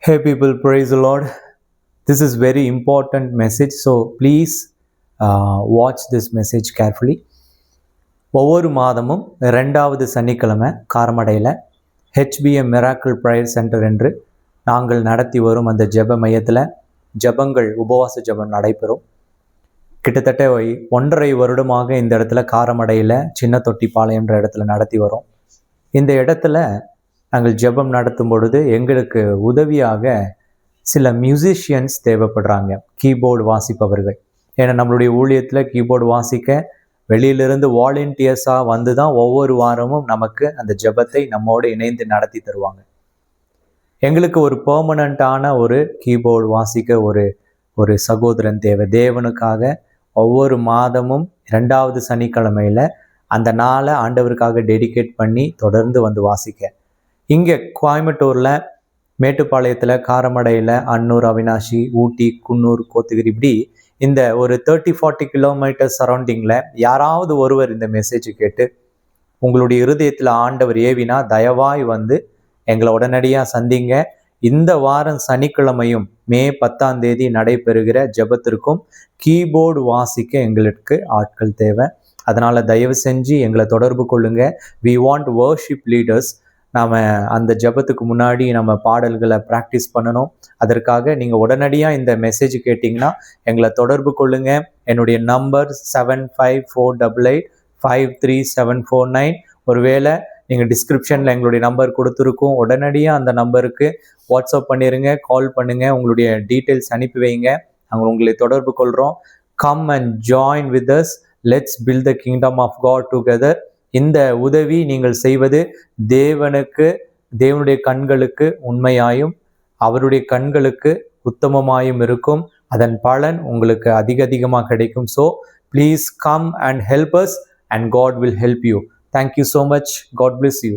Hey people, praise the Lord. This is very important message, so please watch this message carefully. ஒவ்வொரு மாதமும் 2வது சனிக்கிழமை காரமடையில் HBM miracle prayer centre என்று நாங்கள் நடத்தி வரும் அந்த ஜெப மையத்தில் ஜெபங்கள் உபவாச ஜெபம் நடைபெறும். கிட்டத்தட்ட 1.5 வருடமாக இந்த இடத்துல காரமடையில் சின்ன தொட்டிப்பாளையம்ன்ற இடத்துல நடத்தி வரோம். இந்த இடத்துல நாங்கள் ஜெபம் நடத்தும் பொழுது எங்களுக்கு உதவியாக சில மியூசிஷியன்ஸ் தேவைப்படுறாங்க, கீபோர்டு வாசிப்பவர்கள். ஏன்னா நம்மளுடைய ஊழியத்தில் கீபோர்டு வாசிக்க வெளியிலிருந்து வாலண்டியர்ஸாக வந்து தான் ஒவ்வொரு வாரமும் நமக்கு அந்த ஜெபத்தை நம்மோடு இணைந்து நடத்தி தருவாங்க. எங்களுக்கு ஒரு பெர்மனண்ட்டான ஒரு கீபோர்டு வாசிக்க ஒரு சகோதரன் தேவை. தேவனுக்காக ஒவ்வொரு மாதமும் 2வது சனிக்கிழமையில் அந்த நாளை ஆண்டவருக்காக டெடிகேட் பண்ணி தொடர்ந்து வந்து வாசிக்க. இங்கே கோயம்புத்தூரில், மேட்டுப்பாளையத்தில், காரமடையில், அன்னூர், அவினாஷி, ஊட்டி, குன்னூர், கோத்தகிரி, இப்படி இந்த ஒரு 30-40 கிலோமீட்டர் சரௌண்டிங்கில் யாராவது ஒருவர் இந்த மெசேஜ் கேட்டு உங்களுடைய இருதயத்தில் ஆண்டவர் ஏவினா தயவாய் வந்து எங்களை உடனடியாக சந்திங்க. இந்த வாரம் சனிக்கிழமையும் மே 10ஆம் தேதி நடைபெறுகிற ஜெபத்திற்கும் கீபோர்டு வாசிக்க எங்களுக்கு ஆட்கள் தேவை. அதனால் தயவு செஞ்சு எங்களை தொடர்பு கொள்ளுங்க. We want worship leaders. நாம் அந்த ஜெபத்துக்கு முன்னாடி நம்ம பாடல்களை ப்ராக்டிஸ் பண்ணணும். அதற்காக நீங்கள் உடனடியாக இந்த மெசேஜ் கேட்டிங்கன்னா எங்களை தொடர்பு கொள்ளுங்க. என்னுடைய நம்பர் 7548853749. ஒருவேளை நீங்கள் டிஸ்கிரிப்ஷனில் எங்களுடைய நம்பர் கொடுத்துருக்கோம். உடனடியாக அந்த நம்பருக்கு வாட்ஸ்அப் பண்ணிடுங்க, கால் பண்ணுங்கள், உங்களுடைய டீட்டெயில்ஸ் அனுப்பி வைங்க. நாங்கள் உங்களை தொடர்பு கொள்கிறோம். Come and join with us. Let's build the kingdom of God together. இந்த உதவி நீங்கள் செய்வது தேவனுடைய கண்களுக்கு உண்மையாயும் அவருடைய கண்களுக்கு உத்தமமாயும் இருக்கும். அதன் பலன் உங்களுக்கு அதிகமாக கிடைக்கும். So please come and help us and God will help you. Thank you so much. God bless you.